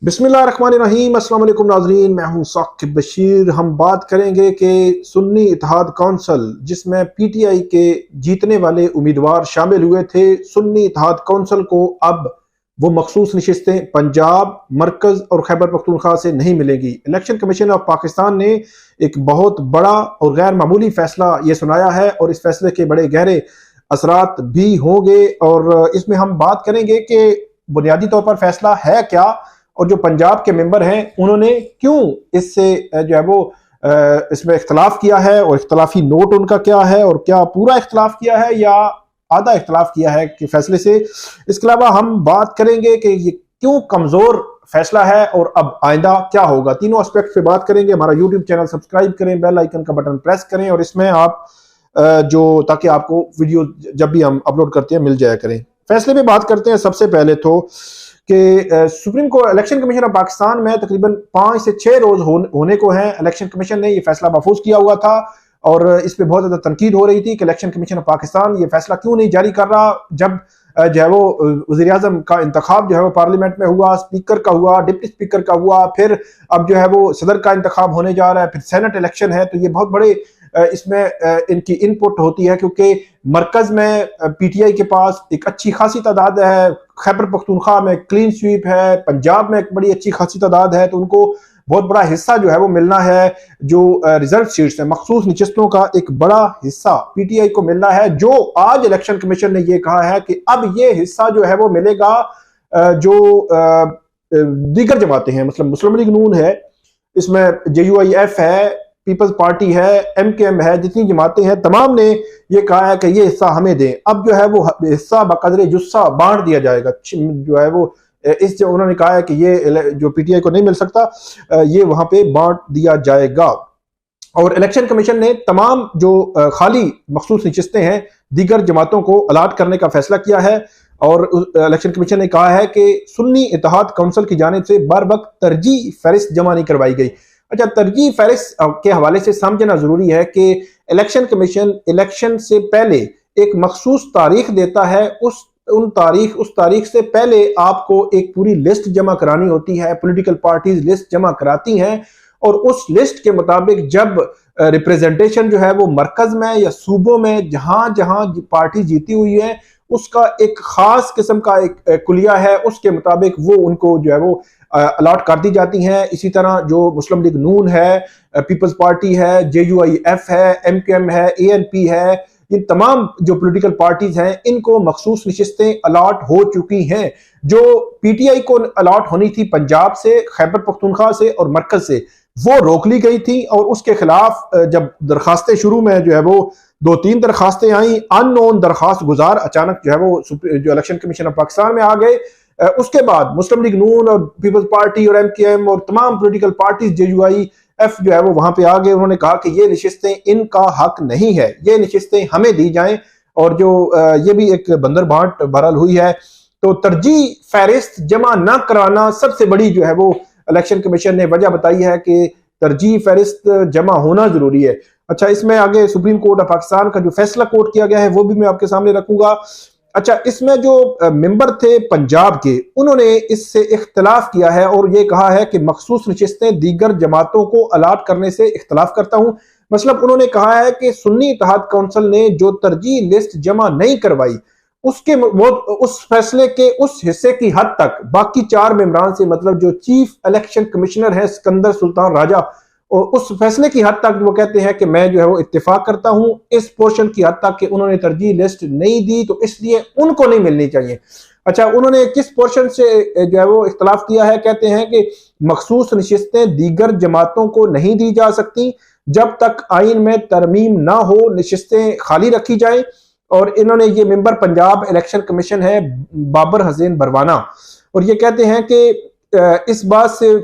बिस्मिल्लाहिर्रहमानिर्रहीम। अस्सलाम वालेकुम नाज़रीन, मैं हूं साकिब बशीर। हम बात करेंगे कि सुन्नी इत्तेहाद कौंसिल जिसमें पीटीआई के जीतने वाले उम्मीदवार शामिल हुए थे, सुन्नी इत्तेहाद कौंसिल को अब वो मखसूस नशिस्तें पंजाब, मरकज और खैबर पख्तूनख्वा से नहीं मिलेंगी। इलेक्शन कमीशन ऑफ पाकिस्तान ने एक बहुत बड़ा और गैर मामूली फैसला ये सुनाया है और इस फैसले के बड़े गहरे असरात भी होंगे और इसमें हम बात करेंगे कि बुनियादी तौर पर फैसला है क्या और जो पंजाब के मेंबर हैं उन्होंने क्यों इससे जो है वो इसमें इख्तलाफ किया है और इख्तलाफी नोट उनका क्या है और क्या पूरा इख्तलाफ किया है या आधा इख्तलाफ किया है कि फैसले से। इसके अलावा हम बात करेंगे कि ये क्यों कमजोर फैसला है और अब आइंदा क्या होगा। तीनों एस्पेक्ट पे बात करेंगे। हमारा यूट्यूब चैनल सब्सक्राइब करें, बेल आइकन का बटन प्रेस करें और इसमें आप जो ताकि आपको वीडियो जब भी हम अपलोड करते हैं मिल जाया करें। फैसले पे बात करते हैं। सबसे पहले तो कि supreme court election commission of Pakistan में तकरीबन 5 से 6 रोज होने को हैं। इलेक्शन कमीशन ने ये फैसला महफूज किया हुआ था और इस पे बहुत ज्यादा तनकीद हो रही थी कि इलेक्शन कमीशन ऑफ पाकिस्तान ये फैसला क्यों नहीं जारी कर रहा। जब जो है वो वज़ीर आज़म का इंतखाब जो है वो पार्लियामेंट में हुआ, स्पीकर का हुआ, डिप्टी स्पीकर का हुआ, फिर अब जो है वो सदर का इंतखाब होने जा रहा है, फिर सेनेट इलेक्शन है, तो ये बहुत बड़े इसमें इनकी इनपुट होती है क्योंकि मरकज में पीटीआई के पास एक अच्छी खासी तादाद है, खैबर पख्तूनख्वा में क्लीन स्वीप है, पंजाब में एक बड़ी अच्छी खासी तादाद है, तो उनको बहुत बड़ा हिस्सा जो है वो मिलना है। जो रिजर्व सीट्स है, मखसूस नशिस्तों का एक बड़ा हिस्सा पीटीआई को मिलना है, जो आज इलेक्शन कमीशन ने ये कहा है कि अब ये हिस्सा जो है वो मिलेगा जो दीगर जमातें हैं, मतलब मुस्लिम लीग नून है, इसमें JUIF है, पीपल्स पार्टी है, MKM है, जितनी जमातें हैं तमाम ने ये कहा है कि ये हिस्सा हमें दें। अब जो है वो हिस्सा बकदरे जुस्सा बांट दिया जाएगा। जो है वो इस जो उन्होंने कहा है कि ये जो पीटीआई को नहीं मिल सकता ये वहां पे बांट दिया जाएगा। और इलेक्शन कमीशन ने तमाम जो खाली मखसूस नशिस्तें हैं दीगर जमातों को अलाट करने का फैसला किया है और इलेक्शन कमीशन ने कहा है कि सुन्नी इत्तेहाद काउंसिल की जानिब से बर वक्त तरजीह फहरिस्त जमा नहीं करवाई गई। अच्छा, तरजीह फहरिस्त के हवाले से समझना जरूरी है कि इलेक्शन कमीशन इलेक्शन से पहले एक मखसूस तारीख देता है। उस तारीख से पहले आपको एक पूरी लिस्ट जमा करानी होती है। पॉलिटिकल पार्टीज लिस्ट जमा कराती हैं और उस लिस्ट के मुताबिक जब रिप्रेजेंटेशन जो है वो मरकज में या सूबों में जहां जहां पार्टी जीती हुई है उसका एक खास किस्म का एक कुलिया है, उसके मुताबिक वो उनको जो है वो अलॉट कर दी जाती हैं। इसी तरह जो मुस्लिम लीग नून है, पीपल्स पार्टी है, JUIF है, MKM है, ANP है, इन तमाम जो पॉलिटिकल पार्टीज हैं इनको मखसूस नशिस्तें अलॉट हो चुकी हैं। जो पीटीआई को अलॉट होनी थी पंजाब से, खैबर पख्तूनख्वा से और मरकज से, वो रोक ली गई थी और उसके खिलाफ जब दरखास्तें शुरू में जो है वो 2-3 दरखास्तें आई, अननोन दरखास्त गुजार अचानक जो है वो जो इलेक्शन कमीशन ऑफ पाकिस्तान में आ गए। उसके बाद मुस्लिम लीग नून और पीपल्स पार्टी और MKM और तमाम पॉलिटिकल पार्टीज JUIF जो है वो वहां पे आ गए। उन्होंने कहा कि ये नशिस्तें इनका हक नहीं है, ये नशिस्तें हमें दी जाएं और जो ये भी एक बंदर बांट बहरहाल हुई है। तो तरजीह फहरिस्त जमा न कराना सबसे बड़ी जो है वो इलेक्शन कमीशन ने वजह बताई है कि तरजीह फहरिस्त जमा होना जरूरी है। अच्छा, इसमें आगे सुप्रीम कोर्ट ऑफ पाकिस्तान का जो फैसला कोर्ट किया गया है वो भी मैं आपके सामने रखूंगा। अच्छा, इसमें जो मेंबर थे पंजाब के उन्होंने इससे इख्तलाफ किया है और ये कहा है कि मखसूस नशिस्तें दीगर जमातों को अलाट करने से इख्तलाफ करता हूं। मतलब उन्होंने कहा है कि सुन्नी इत्तेहाद काउंसिल ने जो तरजीह लिस्ट जमा नहीं करवाई उसके वो उस फैसले के उस हिस्से की हद तक बाकी 4 मेंबरान से, मतलब जो चीफ इलेक्शन कमिश्नर है सिकंदर सुल्तान राजा, और उस फैसले की हद तक वो कहते हैं कि मैं जो है वो इत्तेफाक करता हूं इस पोर्शन की हद तक कि उन्होंने तरजीह लिस्ट नहीं दी तो इसलिए उनको नहीं मिलनी चाहिए। अच्छा, उन्होंने किस पोर्शन से जो है वो इख्तलाफ किया है, कहते हैं कि मखसूस नशिस्तें दीगर जमातों को नहीं दी जा सकती जब तक आइन में तरमीम ना हो, नशिस्तें खाली रखी जाए। और इन्होंने ये मेंबर पंजाब इलेक्शन कमीशन है बाबर हुसैन बरवाना, और ये कहते हैं कि इस बात से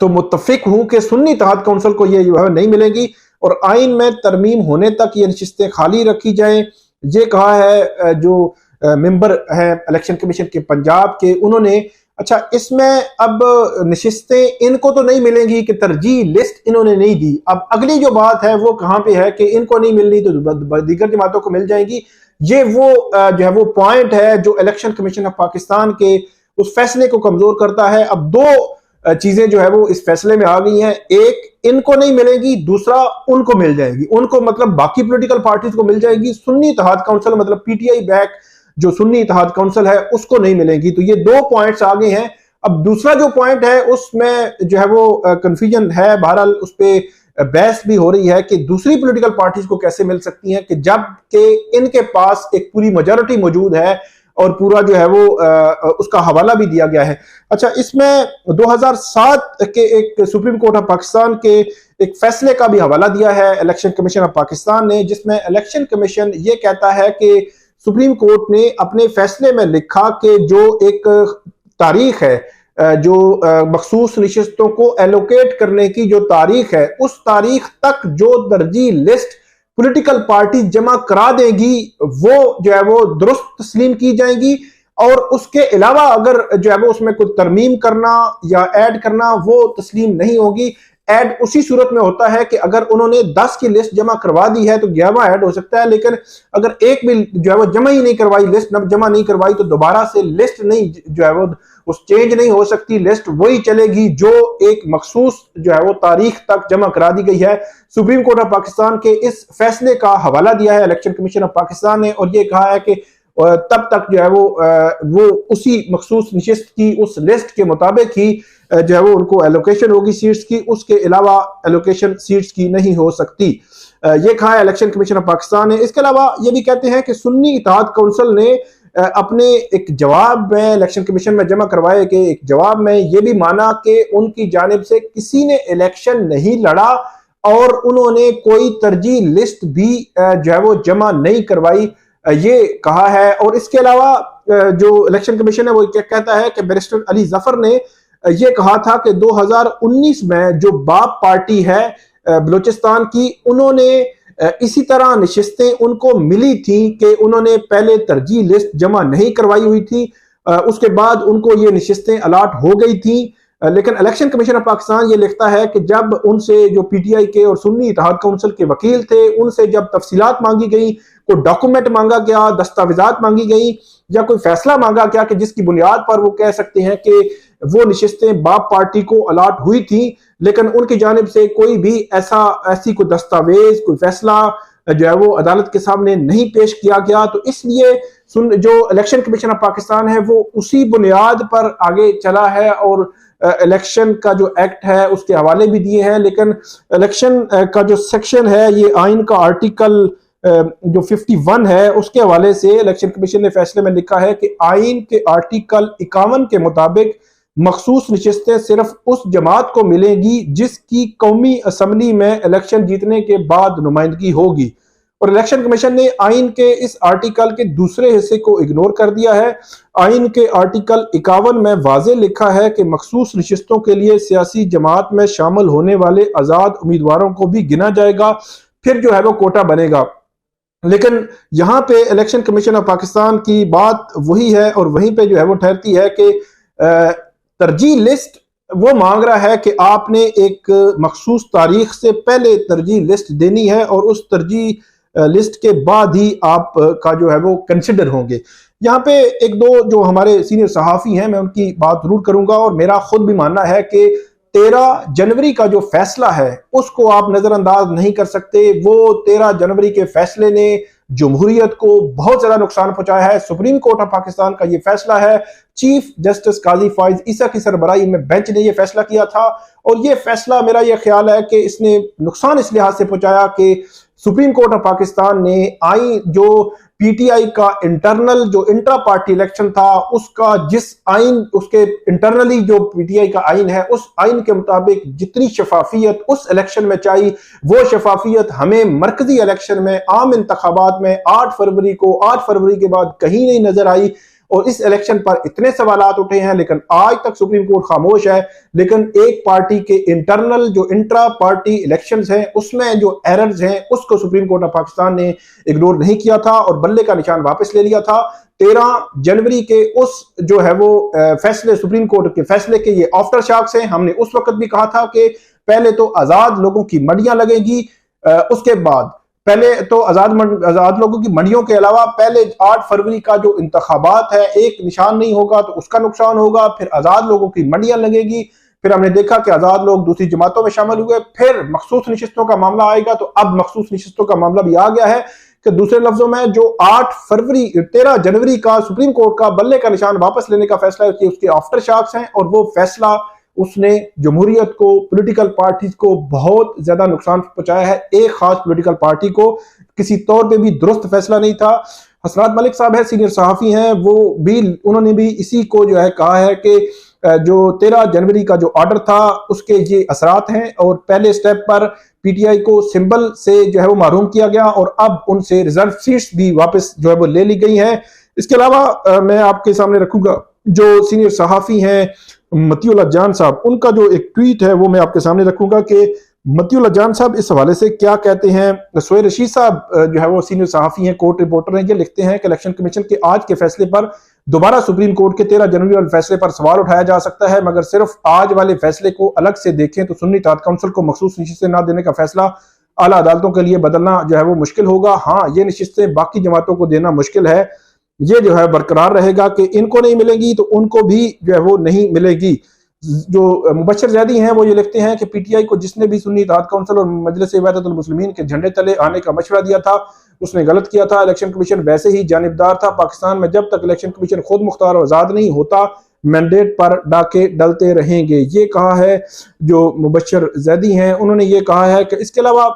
तो मुत्तफिक हूं कि सुन्नी इत्तेहाद काउंसिल को ये जो है नहीं मिलेंगी और आइन में तरमीम होने तक ये नशिस्तें खाली रखी जाएं। ये कहा है जो मेंबर हैं इलेक्शन कमीशन के पंजाब के, उन्होंने। अच्छा, इसमें अब नशिस्तें इनको तो नहीं मिलेंगी कि तरजीह लिस्ट इन्होंने नहीं दी। अब अगली जो बात है वो कहां पे है कि इनको नहीं मिलनी तो दीगर जमातों को मिल जाएंगी। ये वो जो है वो पॉइंट है जो इलेक्शन कमीशन ऑफ पाकिस्तान के उस फैसले को कमजोर करता है। अब दो चीजें जो है वो इस फैसले में आ गई हैं, एक इनको नहीं मिलेगी, दूसरा उनको मिल जाएगी। उनको मतलब बाकी पॉलिटिकल पार्टीज को मिल जाएगी, सुन्नी इत्तेहाद काउंसिल मतलब पीटीआई बैक जो सुन्नी इत्तेहाद काउंसिल है उसको नहीं मिलेगी। तो ये दो पॉइंट्स आ गए हैं। अब दूसरा जो पॉइंट है उसमें जो है वो कंफ्यूजन है, बहरहाल उस पर बहस भी हो रही है कि दूसरी पॉलिटिकल पार्टीज को कैसे मिल सकती हैं कि जब कि इनके पास एक पूरी मेजॉरिटी मौजूद है और पूरा जो है वो उसका हवाला भी दिया गया है। अच्छा, इसमें 2007 के एक सुप्रीम कोर्ट ऑफ पाकिस्तान के एक फैसले का भी हवाला दिया है इलेक्शन कमीशन ऑफ पाकिस्तान ने, जिसमें इलेक्शन कमीशन ये कहता है कि सुप्रीम कोर्ट ने अपने फैसले में लिखा कि जो एक तारीख है, जो मखसूस नशिस्तों को एलोकेट करने की जो तारीख है, उस तारीख तक जो तरजीह लिस्ट पॉलिटिकल पार्टी जमा करा देगी वो जो है वो दुरुस्त तस्लीम की जाएगी। और उसके अलावा अगर जो है वो उसमें कुछ तरमीम करना या ऐड करना वो तस्लीम नहीं होगी। ऐड उसी सूरत में होता है कि अगर उन्होंने 10 की लिस्ट जमा करवा दी है तो 11वां ऐड हो सकता है, लेकिन अगर एक भी जो है वो जमा ही नहीं करवाई, लिस्ट जमा नहीं करवाई, तो दोबारा से लिस्ट नहीं जो है वो उस चेंज नहीं हो सकती। लिस्ट वही चलेगी जो एक मखसूस जो है वो तारीख तक जमा करा दी गई है। सुप्रीम कोर्ट ऑफ पाकिस्तान के इस फैसले का हवाला दिया है इलेक्शन कमीशन ऑफ पाकिस्तान ने और ये कहा है कि तब तक जो है वो उसी मखसूस नशिस्त की उस लिस्ट के मुताबिक ही जो है वो उनको एलोकेशन होगी सीट्स की, उसके अलावा एलोकेशन सीट्स की नहीं हो सकती। ये कहा है इलेक्शन कमीशन ऑफ पाकिस्तान ने। इसके अलावा ये भी कहते हैं कि सुन्नी इत्तेहाद काउंसिल ने अपने एक जवाब में इलेक्शन कमीशन में जमा करवाए कि एक जवाब में ये भी माना कि उनकी जानिब से किसी ने इलेक्शन नहीं लड़ा और उन्होंने कोई तरजीह लिस्ट भी जो है वो जमा नहीं करवाई, ये कहा है। और इसके अलावा जो इलेक्शन कमीशन है वो क्या कहता है कि बैरिस्टर अली जफर ने ये कहा था कि 2019 में जो बाप पार्टी है बलूचिस्तान की, उन्होंने इसी तरह नशिस्तें उनको मिली थी कि उन्होंने पहले तरजीह लिस्ट जमा नहीं करवाई हुई थी, उसके बाद उनको ये नशिस्तें अलाट हो गई थी। लेकिन इलेक्शन कमीशन ऑफ पाकिस्तान ये लिखता है कि जब उनसे जो पीटीआई के और सुन्नी इत्तेहाद काउंसिल के वकील थे उनसे जब तफसीलात मांगी गई, कोई डॉक्यूमेंट मांगा गया, दस्तावेजात मांगी गई या कोई फैसला मांगा गया कि जिसकी बुनियाद पर वो कह सकते हैं कि वो नशिस्तें बाप पार्टी को अलाट हुई थी, लेकिन उनकी जानिब से कोई भी ऐसी कोई दस्तावेज, कोई फैसला जो है वो अदालत के सामने नहीं पेश किया गया। तो इसलिए जो इलेक्शन कमीशन ऑफ पाकिस्तान है वो उसी बुनियाद पर आगे चला है और इलेक्शन का जो एक्ट है उसके हवाले भी दिए हैं। लेकिन इलेक्शन का जो सेक्शन है, ये आइन का आर्टिकल जो 51 है उसके हवाले से इलेक्शन कमीशन ने फैसले में लिखा है कि आइन के आर्टिकल 51 के मुताबिक मखसूस नशिस्तें सिर्फ उस जमात को मिलेगी जिसकी कौमी असम्बली में इलेक्शन जीतने के बाद नुमाइंदगी होगी। और इलेक्शन कमीशन ने आइन के इस आर्टिकल के दूसरे हिस्से को इग्नोर कर दिया है। आइन के आर्टिकल 51 में वाज़े लिखा है कि मखसूस नशिस्तों के लिए सियासी जमात में शामिल होने वाले आज़ाद उम्मीदवारों को भी गिना जाएगा, फिर जो है वो कोटा बनेगा। लेकिन यहाँ पे इलेक्शन कमीशन ऑफ पाकिस्तान की बात वही है और वहीं पे जो है वो ठहरती है कि तरजीह लिस्ट वो मांग रहा है कि आपने एक मखसूस तारीख से पहले तरजीह लिस्ट देनी है और उस तरजीह लिस्ट के बाद ही आप का जो है वो कंसिडर होंगे। यहाँ पे एक दो जो हमारे सीनियर सहाफ़ी हैं मैं उनकी बात जरूर करूंगा और मेरा खुद भी मानना है कि 13 जनवरी का जो फैसला है उसको आप नजरअंदाज नहीं कर सकते। वो 13 जनवरी के फैसले ने जमहूरियत को बहुत ज्यादा नुकसान पहुंचाया है। सुप्रीम कोर्ट ऑफ पाकिस्तान का ये फैसला है, चीफ जस्टिस काजी फाइज ईसा की सरबराही में बेंच ने ये फैसला किया था और ये फैसला मेरा ये ख्याल है कि इसने नुकसान इस लिहाज से पहुंचाया कि सुप्रीम कोर्ट ऑफ पाकिस्तान ने जो पीटीआई का इंटरनल जो इंट्रा पार्टी इलेक्शन था उसका जिस आइन उसके इंटरनली जो पीटीआई का आइन है उस आइन के मुताबिक जितनी शफाफियत उस इलेक्शन में चाहिए वो शफाफियत हमें मरकजी इलेक्शन में आम इंतखाबात में 8 फरवरी के बाद कहीं नहीं नजर आई। और इस इलेक्शन पर इतने सवालात उठे हैं लेकिन आज तक सुप्रीम कोर्ट खामोश है। लेकिन एक पार्टी के इंटरनल जो इंट्रा पार्टी इलेक्शंस हैं उसमें जो एरर्स हैं उसको सुप्रीम कोर्ट ऑफ पाकिस्तान ने इग्नोर नहीं किया था और बल्ले का निशान वापस ले लिया था। 13 जनवरी के उस जो है वो फैसले सुप्रीम कोर्ट के फैसले के ये आफ्टर शॉक्स हैं। हमने उस वक्त भी कहा था कि पहले तो आजाद लोगों की मडियां लगेगी, उसके बाद पहले तो आजाद लोगों की मंडियों के अलावा पहले 8 फरवरी का जो इंतखाबात है, एक निशान नहीं होगा तो उसका नुकसान होगा, फिर आजाद लोगों की मंडियां लगेगी, फिर हमने देखा कि आजाद लोग दूसरी जमातों में शामिल हुए, फिर मखसूस नशिस्तों का मामला आएगा, तो अब मखसूस नशिस्तों का मामला भी आ गया है कि दूसरे लफ्जों में जो 13 जनवरी का सुप्रीम कोर्ट का बल्ले का निशान वापस लेने का फैसला है, उसके आफ्टर शॉक्स हैं, और वो फैसला उसने जमहूरियत को, पॉलिटिकल पार्टीज को बहुत ज्यादा नुकसान पहुंचाया है। एक खास पॉलिटिकल पार्टी को किसी तौर पे भी दुरुस्त फैसला नहीं था। हसनात मलिक साहब है, सीनियर सहाफी हैं, उन्होंने भी इसी को जो है कहा है कि जो 13 जनवरी का जो ऑर्डर था उसके ये असरात हैं, और पहले स्टेप पर पीटीआई को सिंबल से जो है वो महरूम किया गया, और अब उनसे रिजर्व सीट्स भी वापस जो है वो ले ली गई हैं। इसके अलावा मैं आपके सामने रखूंगा जो सीनियर सहाफी हैं मतीउल्लाह जान साहब, उनका जो एक ट्वीट है वो मैं आपके सामने रखूंगा कि मतीउल्लाह जान साहब इस हवाले से क्या कहते हैं। सोहेल रशीद साहब जो है वो सीनियर सहाफी हैं, कोर्ट रिपोर्टर हैं, ये लिखते हैं कि इलेक्शन कमीशन के आज के फैसले पर दोबारा सुप्रीम कोर्ट के 13 जनवरी वाले फैसले पर सवाल उठाया जा सकता है, मगर सिर्फ आज वाले फैसले को अलग से देखें तो सुन्नी इत्तेहाद काउंसिल को मखसूस नशिस्तें न देने का फैसला आला अदालतों के लिए बदलना जो है वो मुश्किल होगा। हाँ, ये नशिस्तें बाकी जमातों को देना मुश्किल है, ये जो है बरकरार रहेगा कि इनको नहीं मिलेंगी तो उनको भी जो है वो नहीं मिलेगी। जो मुबशर जैदी हैं वो ये लिखते हैं कि पीटीआई को जिसने भी सुन्नी इत्तेहाद काउंसिल और मजलिस वहदतुल मुस्लिमीन के झंडे तले आने का मशवरा दिया था उसने गलत किया था। इलेक्शन कमीशन वैसे ही जानिबदार था। पाकिस्तान में जब तक इलेक्शन कमीशन खुद मुख्तार और आजाद नहीं होता, मैंडेट पर डाके डलते रहेंगे। ये कहा है जो मुबशर जैदी हैं, उन्होंने ये कहा है कि इसके अलावा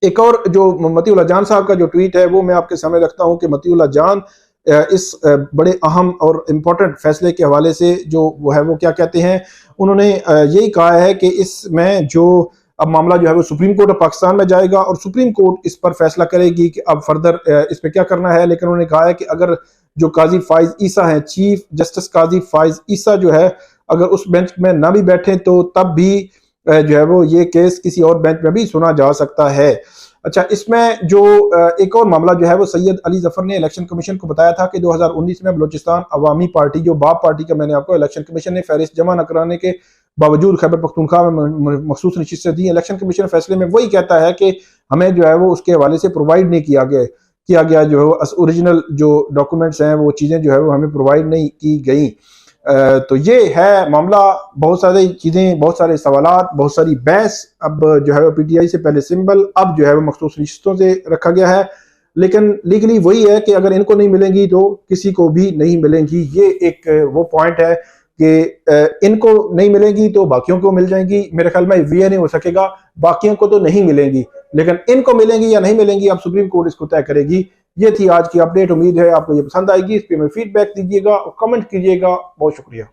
एक और जो मतीउल्लाह जान साहब का जो ट्वीट है वो मैं आपके सामने रखता हूँ कि मतीउल्लाह जान इस बड़े अहम और इम्पोर्टेंट फैसले के हवाले से जो वो है वो क्या कहते हैं। उन्होंने यही कहा है कि इसमें जो अब मामला जो है वो सुप्रीम कोर्ट ऑफ पाकिस्तान में जाएगा और सुप्रीम कोर्ट इस पर फैसला करेगी कि अब फर्दर इस पर क्या करना है। लेकिन उन्होंने कहा है कि अगर जो काजी फाइज ईसा है, चीफ जस्टिस काजी फाइज ईसा जो है, अगर उस बेंच में ना भी बैठे तो तब भी जो है वो ये केस किसी और बेंच में भी सुना जा सकता है। अच्छा, इसमें जो एक और मामला जो है वो सैयद अली जफर ने इलेक्शन कमीशन को बताया था कि 2019 में बलूचिस्तान अवामी पार्टी जो बाप पार्टी का मैंने आपको इलेक्शन कमीशन ने फहरिस्त जमा न कराने के बावजूद खैबर पख्तूनख्वा में मखसूस नशिस्तें दी। इलेक्शन कमीशन फैसले में वही कहता है कि हमें जो है वो उसके हवाले से प्रोवाइड नहीं किया गया जो है ओरिजिनल जो डॉक्यूमेंट्स हैं वो चीज़ें जो है वो हमें प्रोवाइड नहीं की गई। तो ये है मामला। बहुत सारी चीजें, बहुत सारे सवालात, बहुत सारी बहस। अब जो है वो पीटीआई से पहले सिंबल, अब जो है वो मखसूस रिश्तों से रखा गया है, लेकिन लीगली वही है कि अगर इनको नहीं मिलेंगी तो किसी को भी नहीं मिलेंगी। ये एक वो पॉइंट है कि इनको नहीं मिलेंगी तो बाकियों को मिल जाएंगी। मेरे ख्याल में ये नहीं हो सकेगा, बाकियों को तो नहीं मिलेंगी, लेकिन इनको मिलेंगी या नहीं मिलेंगी अब सुप्रीम कोर्ट इसको तय करेगी। ये थी आज की अपडेट। उम्मीद है आपको ये पसंद आएगी। इस पर हमें फीडबैक दीजिएगा और कमेंट कीजिएगा। बहुत शुक्रिया।